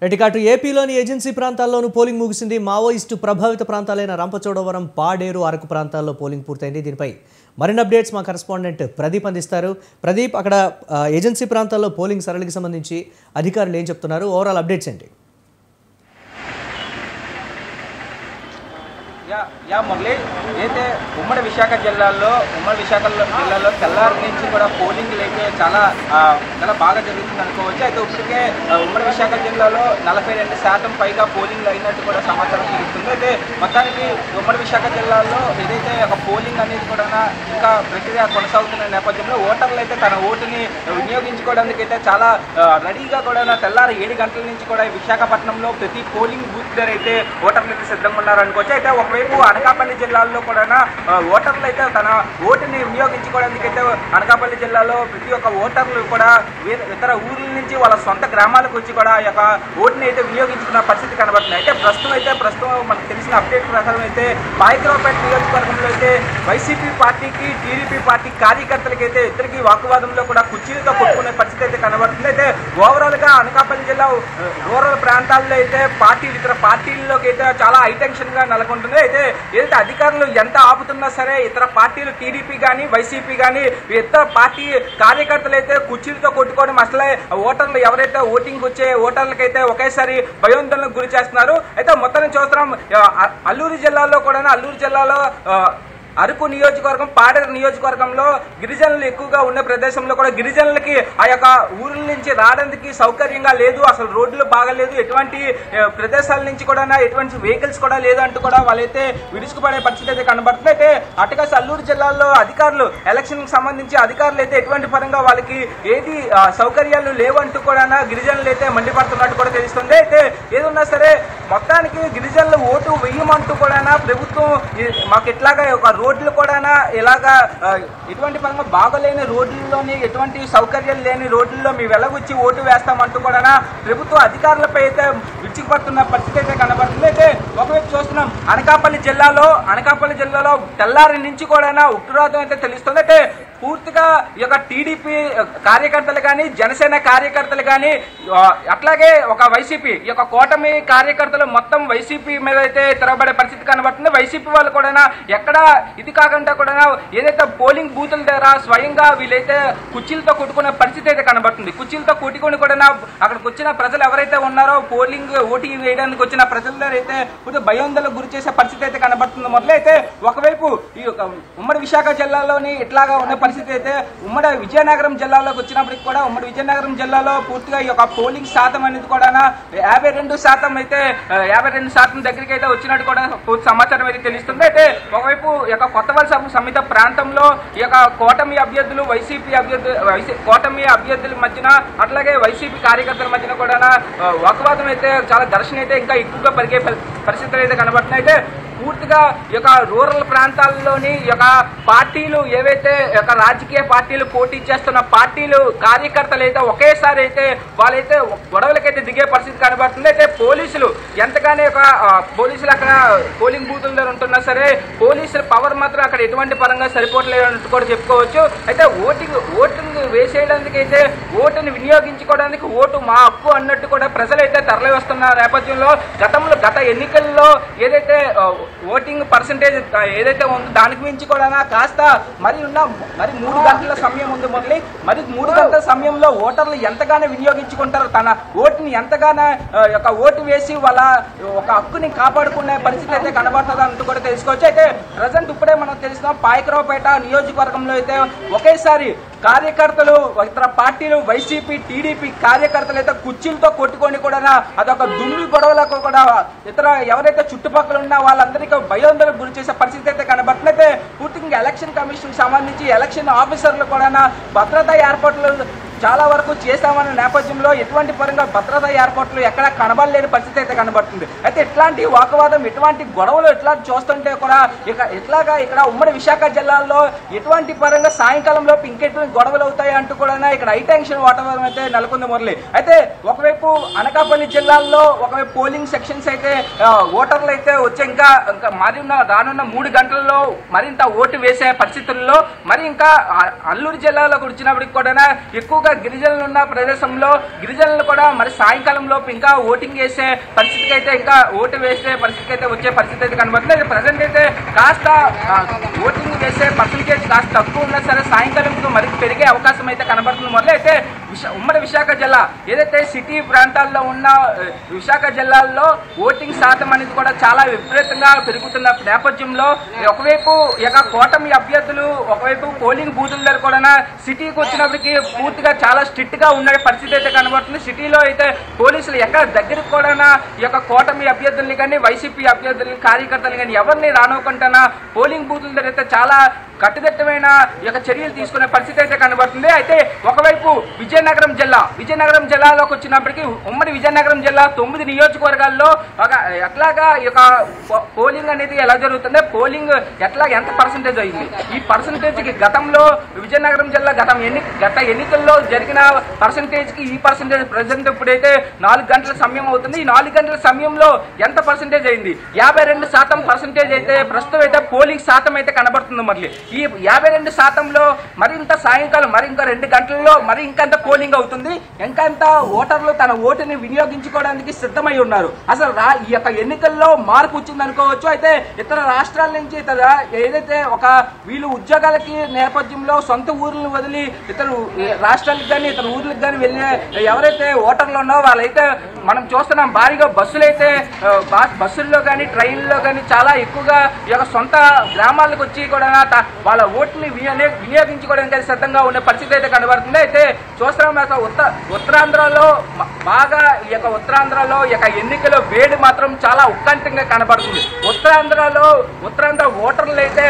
ఎటికాటు ఏపీలోని ఏజెన్సీ ప్రాంతాల్లోనూ పోలింగ్ ముగిసింది. మావోయిస్టు ప్రభావిత ప్రాంతాలైన రంపచోడవరం, పాడేరు, అరకు ప్రాంతాల్లో పోలింగ్ పూర్తయింది. దీనిపై మరిన్ని అప్డేట్స్ మా కరెస్పాండెంట్ ప్రదీప్ అందిస్తారు. ప్రదీప్, అక్కడ ఏజెన్సీ ప్రాంతాల్లో పోలింగ్ సరళికి సంబంధించి అధికారులు ఏం చెప్తున్నారు? ఓవరాల్ అప్డేట్స్ ఏంటి? మురళి, అయితే ఉమ్మడి విశాఖ జిల్లాలో తెల్లారి నుంచి కూడా పోలింగ్లు అయితే చాలా బాగా జరుగుతుంది అనుకోవచ్చు. అయితే ఇప్పటికే ఉమ్మడి విశాఖ జిల్లాలో 42% పైగా పోలింగ్లు అయినట్టు కూడా సమాచారం తెలుస్తుంది. అయితే మొత్తానికి ఉమ్మడి విశాఖ జిల్లాలో ఏదైతే ఒక పోలింగ్ అనేది కూడా ఇంకా ప్రక్రియ కొనసాగుతున్న నేపథ్యంలో ఓటర్లు అయితే తన ఓటుని వినియోగించుకోవడానికి అయితే చాలా రెడీగా కూడా తెల్లారి 7 గంటల నుంచి కూడా విశాఖపట్నంలో ప్రతి పోలింగ్ బూత్ దగ్గర అయితే ఓటర్లు అయితే సిద్ధంగా ఉన్నారు అనుకోవచ్చు. అయితే ఒకవైపు అనకాపల్లి జిల్లాలో కూడా ఓటర్లు అయితే తన ఓటుని వినియోగించుకోవడానికి అయితే అనకాపల్లి జిల్లాలో ప్రతి ఒక్క ఓటర్లు కూడా ఇతర ఊర్ల నుంచి వాళ్ళ సొంత గ్రామాలకు వచ్చి కూడా ఈ యొక్క ఓటుని అయితే వినియోగించుకున్న పరిస్థితి కనబడుతుంది. అయితే ప్రస్తుతం మనకు తెలిసిన అప్డేట్ ప్రకారం అయితే పాయకరావుపేట నియోజకవర్గంలో అయితే వైసీపీ పార్టీకి టీడీపీ పార్టీ కార్యకర్తలకి అయితే ఇద్దరికి వాకువాదంలో కూడా కుర్చీలతో కొట్టుకునే పరిస్థితి అయితే కనబడుతుంది. అయితే ఓవరాల్ గా అనకాపల్లి జిల్లా రూరల్ ప్రాంతాల్లో అయితే ఇతర పార్టీల్లోకి అయితే చాలా హైటెన్షన్ గా నెలకొంటుంది. అయితే ఏదైతే అధికారులు ఎంత ఆపుతున్నా సరే ఇతర పార్టీలు టీడీపీ కానీ వైసీపీ కానీ ఇతర పార్టీ కార్యకర్తలు అయితే కుర్చీలతో కొట్టుకోవడం అసలే ఓటర్లు ఎవరైతే ఓటింగ్ వచ్చే ఓటర్లకైతే ఒకేసారి భయోందోళనకు గురి చేస్తున్నారు. అయితే మొత్తాన్ని చూస్తున్నాం అల్లూరు జిల్లాలో అరకు నియోజకవర్గం, పాడేరు నియోజకవర్గంలో గిరిజనులు ఎక్కువగా ఉన్న ప్రదేశంలో కూడా గిరిజనులకి ఆ యొక్క ఊర్ల నుంచి రావడానికి సౌకర్యంగా లేదు, అసలు రోడ్లు బాగలేదు, ఎటువంటి ప్రదేశాల నుంచి కూడా ఎటువంటి వెహికల్స్ కూడా లేదు అంటూ కూడా వాళ్ళైతే విడుచుకుపడే పరిస్థితి అయితే కనబడుతుంది. అయితే అటుగా అల్లూరు జిల్లాలో అధికారులు ఎలక్షన్ కి సంబంధించి అధికారులు అయితే ఎటువంటి పరంగా వాళ్ళకి ఏది సౌకర్యాలు లేవంటూ కూడా గిరిజనులు అయితే మండిపడుతున్నట్టు కూడా తెలుస్తుంది. అయితే ఏదున్నా సరే మొత్తానికి గిరిజనులు ఓటు వేయమంటూ కూడా ప్రభుత్వం మాకు ఇట్లాగా ఒక రోడ్లు కూడా ఇలాగా ఎటువంటి పరంగా బాగలేని రోడ్లలోని ఎటువంటి సౌకర్యాలు లేని రోడ్లలో మేము వెళ్ళగొచ్చి ఓటు వేస్తామంటూ కూడా ప్రభుత్వ అధికారులపై అయితే విడిచిపడుతున్న పరిస్థితి అయితే కనబడుతుంది. అయితే ఒకవైపు చూస్తున్నాం అనకాపల్లి జిల్లాలో తెల్లారి నుంచి కూడా ఉగ్రవాదం అయితే తెలుస్తుంది. అయితే పూర్తిగా ఈ యొక్క టీడీపీ కార్యకర్తలు కానీ జనసేన కార్యకర్తలు కానీ అట్లాగే ఒక వైసీపీ ఈ యొక్క కూటమి కార్యకర్తలు మొత్తం వైసీపీ మీద అయితే తిరగబడే పరిస్థితి కనబడుతుంది. వైసీపీ వాళ్ళు కూడా ఎక్కడ ఇది కాకుండా కూడా ఏదైతే పోలింగ్ బూతుల దగ్గర స్వయంగా వీళ్ళైతే కుర్చీలతో కొట్టుకునే పరిస్థితి అయితే కనబడుతుంది. కుర్చీలతో కొట్టుకొని కూడా అక్కడికి వచ్చిన ప్రజలు ఎవరైతే ఉన్నారో పోలింగ్ ఓటింగ్ వేయడానికి వచ్చిన ప్రజల దగ్గర అయితే కొంచెం భయోందోళనకు గురి చేసే పరిస్థితి అయితే కనబడుతుంది. మొదలైతే ఒకవైపు ఈ ఉమ్మడి విశాఖ జిల్లాలోని ఇట్లాగా ఉన్న పరిస్థితి అయితే ఉమ్మడి విజయనగరం జిల్లాలోకి వచ్చినప్పటికి కూడా ఉమ్మడి విజయనగరం జిల్లాలో పూర్తిగా ఈ యొక్క పోలింగ్ శాతం అనేది కూడా 52% అయితే 52% దగ్గరికి అయితే వచ్చినట్టు కూడా పూర్తి సమాచారం అయితే తెలుస్తుంది. అయితే ఒకవైపు ఈ యొక్క కొత్తవలస సమిత ప్రాంతంలో ఈ యొక్క కూటమి అభ్యర్థులు కూటమి అభ్యర్థుల మధ్యన అట్లాగే వైసీపీ కార్యకర్తల మధ్యన కూడా వాకువాదం అయితే చాలా ఘర్షణ అయితే ఇంకా ఎక్కువగా పెరిగే పరిస్థితులు అయితే కనబడుతున్నాయి. అయితే పూర్తిగా ఈ యొక్క రూరల్ ప్రాంతాల్లోని ఈ యొక్క పార్టీలు ఏవైతే యొక్క రాజకీయ పార్టీలు పోటీ చేస్తున్న పార్టీలు కార్యకర్తలు అయితే ఒకేసారి అయితే వాళ్ళైతే గొడవలకైతే దిగే పరిస్థితి కనబడుతుంది. అయితే పోలీసులు ఎంతగానే పోలీసులు అక్కడ పోలింగ్ బూతుల దగ్గర ఉంటున్నా సరే పోలీసుల పవర్ మాత్రం అక్కడ ఎటువంటి పరంగా సరిపోవట్లేదు అన్నట్టు కూడా చెప్పుకోవచ్చు. అయితే ఓటింగ్ వేసేయడానికి అయితే ఓటుని వినియోగించుకోవడానికి ఓటు మా హక్కు అన్నట్టు కూడా ప్రజలైతే తరలి వస్తున్న నేపథ్యంలో గత ఎన్నికల్లో ఏదైతే ఓటింగ్ పర్సంటేజ్ ఏదైతే ఉందో దానికి మించి కూడా కాస్త మరి 3 గంటల సమయం ఉంది మొదలు. మరి 3 గంటల సమయంలో ఓటర్లు ఎంతగానో వినియోగించుకుంటారు, తన ఓటుని ఎంతగానో ఓటు వేసి వాళ్ళ ఒక హక్కుని కాపాడుకునే పరిస్థితి అయితే కనబడుతుంది అంటూ కూడా తెలుసుకోవచ్చు. అయితే ప్రజెంట్ ఇప్పుడే మనకు తెలిసిన పాయకరావుపేట నియోజకవర్గంలో అయితే ఒకేసారి కార్యకర్తలు ఇతర పార్టీలు వైసీపీ టీడీపీ కార్యకర్తలు అయితే కుర్చీలతో కొట్టుకొని కూడా అదొక దుమ్మి గొడవలకు కూడా ఇతర ఎవరైతే చుట్టుపక్కల ఉన్న వాళ్ళందరికీ భయోందోళనకు గురి చేసే పరిస్థితి అయితే కనబడుతుంది. అయితే పూర్తిగా ఎలక్షన్ కమిషన్ సంబంధించి ఎలక్షన్ ఆఫీసర్లు కూడా భద్రతా ఏర్పాట్లు చాలా వరకు చేశామన్న నేపథ్యంలో ఎటువంటి పరంగా భద్రతా ఏర్పాట్లు ఎక్కడ కనబడలేని పరిస్థితి అయితే కనబడుతుంది. అయితే ఇట్లాంటి వాకువాదం ఎటువంటి గొడవలు ఎట్లా చూస్తుంటే కూడా ఇక్కడ ఉమ్మడి విశాఖ జిల్లాలో ఎటువంటి పరంగా సాయంకాలంలో ఇంకెటువంటి గొడవలు అవుతాయి అంటూ కూడా ఇక్కడ హైటెన్షన్ వాతావరణం అయితే నెలకొంది మురళి. అయితే ఒకవైపు అనకాపల్లి జిల్లాలో ఒకవైపు పోలింగ్ సెక్షన్స్ అయితే ఓటర్లు అయితే వచ్చే ఇంకా రానున్న 3 గంటల్లో మరింత ఓటు వేసే పరిస్థితుల్లో మరి ఇంకా అల్లూరు జిల్లాలోకి వచ్చినప్పటికి కూడా ఎక్కువగా ఎక్కువగా గిరిజనులు ఉన్న ప్రదేశంలో గిరిజనులు కూడా మరి సాయంకాలంలో ఇంకా ఓటింగ్ వేసే పరిస్థితికి అయితే ఇంకా ఓటు వేసే పరిస్థితికి అయితే వచ్చే పరిస్థితి అయితే కనబడుతుంది. అయితే ప్రజెంట్ అయితే కాస్త ఓటింగ్ వేసే పర్సంటేజ్ కాస్త తక్కువ ఉన్నా సరే సాయంకాలంలో మరి పెరిగే అవకాశం అయితే కనబడుతుంది. మొదలు అయితే ఉమ్మడి విశాఖ జిల్లా ఏదైతే సిటీ ప్రాంతాల్లో ఉన్న విశాఖ జిల్లాల్లో ఓటింగ్ శాతం అనేది కూడా చాలా విపరీతంగా పెరుగుతున్న నేపథ్యంలో ఒకవైపు ఇక కూటమి అభ్యర్థులు ఒకవైపు పోలింగ్ బూతుల దగ్గర కూడా సిటీకి వచ్చినప్పటికీ పూర్తిగా చాలా స్ట్రిక్ట్ గా ఉండే పరిస్థితి అయితే కనబడుతుంది. సిటీలో అయితే పోలీసులు ఎక్కడ దగ్గరకు కూడా ఈ యొక్క కూటమి అభ్యర్థుల్ని కానీ వైసీపీ అభ్యర్థుల్ని కార్యకర్తలు కానీ ఎవరిని రానివ్వకుండా పోలింగ్ బూతుల దగ్గర అయితే చాలా కట్టుదిట్టమైన ఈ యొక్క చర్యలు తీసుకునే పరిస్థితి అయితే కనబడుతుంది. అయితే ఒకవైపు విజయనగరం జిల్లాలోకి వచ్చినప్పటికీ ఉమ్మడి విజయనగరం జిల్లా 9 నియోజకవర్గాల్లో ఎట్లాగా ఈ యొక్క పోలింగ్ అనేది ఎలా జరుగుతుంది, పోలింగ్ ఎంత పర్సంటేజ్ అయింది, ఈ పర్సంటేజ్కి గతంలో విజయనగరం జిల్లా గత ఎన్నికల్లో జరిగిన పర్సంటేజ్కి ఈ పర్సంటేజ్ ప్రజెంట్ ఇప్పుడైతే 4 గంటల సమయం అవుతుంది. ఈ 4 గంటల సమయంలో ఎంత పర్సంటేజ్ అయింది, 52% పర్సంటేజ్ అయితే ప్రస్తుతం అయితే పోలింగ్ శాతం అయితే కనబడుతుంది. మళ్ళీ ఈ 52%లో మరింత సాయంకాలం మరి ఇంకా 2 గంటల్లో మరి ఇంకంత పోలింగ్ అవుతుంది. ఇంకంత ఓటర్లు తన ఓటుని వినియోగించుకోవడానికి సిద్ధమై ఉన్నారు. అసలు ఈ యొక్క ఎన్నికల్లో మార్పు వచ్చింది అనుకోవచ్చు. అయితే ఇతర రాష్ట్రాల నుంచి ఏదైతే వీళ్ళు ఉద్యోగాలకి నేపథ్యంలో సొంత ఊర్లను వదిలి ఇతర రాష్ట్రాలకు కానీ ఇతర ఊర్లకు కానీ వెళ్ళే ఎవరైతే ఓటర్లు ఉన్నారో వాళ్ళైతే మనం చూస్తున్నాం భారీగా బస్సుల్లో కానీ ట్రైన్లో కానీ చాలా ఎక్కువగా ఈ యొక్క సొంత గ్రామాలకు వచ్చి కూడా వాళ్ళ ఓటుని వినియోగించుకోవడానికి సిద్ధంగా ఉండే పరిస్థితి అయితే కనబడుతుంది. అయితే చూస్తున్నాం ఉత్తరాంధ్రలో బాగా ఈ యొక్క ఎన్నికల వేడి మాత్రం చాలా ఉత్కంఠంగా కనబడుతుంది. ఉత్తరాంధ్ర ఓటర్లు అయితే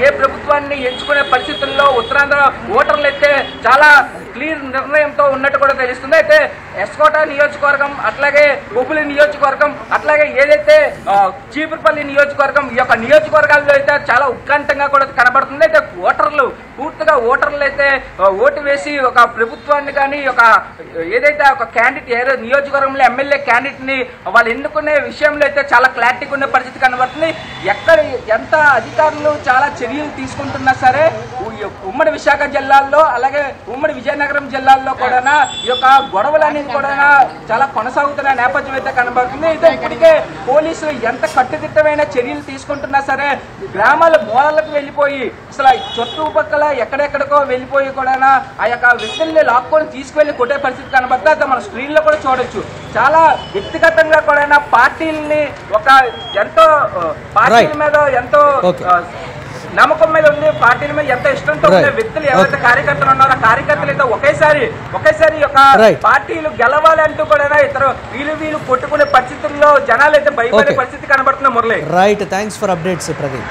ఏ ప్రభుత్వాన్ని ఎంచుకునే పరిస్థితుల్లో ఉత్తరాంధ్ర ఓటర్లు అయితే చాలా క్లియర్ నిర్ణయంతో ఉన్నట్టు కూడా తెలుస్తుంది. అయితే ఎస్కోట నియోజకవర్గం అట్లాగే బొబ్బులి నియోజకవర్గం అట్లాగే ఏదైతే చీపురుపల్లి నియోజకవర్గం ఈ యొక్క నియోజకవర్గాల్లో అయితే చాలా ఉత్కంఠంగా కూడా కనబడుతుంది. అయితే పూర్తిగా ఓటర్లు అయితే ఓటు వేసి ఒక ప్రభుత్వాన్ని కానీ ఏదైతే ఒక క్యాండిడేట్ నియోజకవర్గంలో ఎమ్మెల్యే క్యాండిడేట్ని వాళ్ళు ఎన్నుకునే విషయంలో అయితే చాలా క్లారిటీగా ఉండే పరిస్థితి కనబడుతుంది. ఎంత అధికారులు చాలా చర్యలు తీసుకుంటున్నా సరే ఉమ్మడి విశాఖ జిల్లాల్లో అలాగే ఉమ్మడి విజయనగరం జిల్లాల్లో కూడా ఈ యొక్క గొడవలు అనేది కూడా చాలా కొనసాగుతున్న నేపథ్యం అయితే కనబడుతుంది. అయితే ఇప్పటికే పోలీసులు ఎంత కట్టుదిట్టమైన చర్యలు తీసుకుంటున్నా సరే గ్రామాల మూలలకు వెళ్ళిపోయి అసలు చుట్టుపక్కల ఎక్కడెక్కడికో వెళ్ళిపోయి కూడా ఆ యొక్క వ్యక్తుల్ని లాక్కొని తీసుకువెళ్ళి కొట్టే పరిస్థితి కనబడుతుంది. అయితే మన స్క్రీన్లో కూడా చూడొచ్చు. చాలా వ్యక్తిగతంగా కూడా పార్టీలని ఎంతో పార్టీల మీద ఎంతో నమ్మకం మీద ఉంది, పార్టీల మీద ఎంత ఇష్టంతో ఉండే వ్యక్తులు ఎవరైతే కార్యకర్తలు ఉన్నారో కార్యకర్తలు అయితే ఒకేసారి ఒక పార్టీలు గెలవాలంటూ కూడా ఇతరు వీళ్ళు కొట్టుకునే పరిస్థితుల్లో జనాలు అయితే భయపడే పరిస్థితి కనబడుతున్న Murali. Right, thanks for updates Pradeep.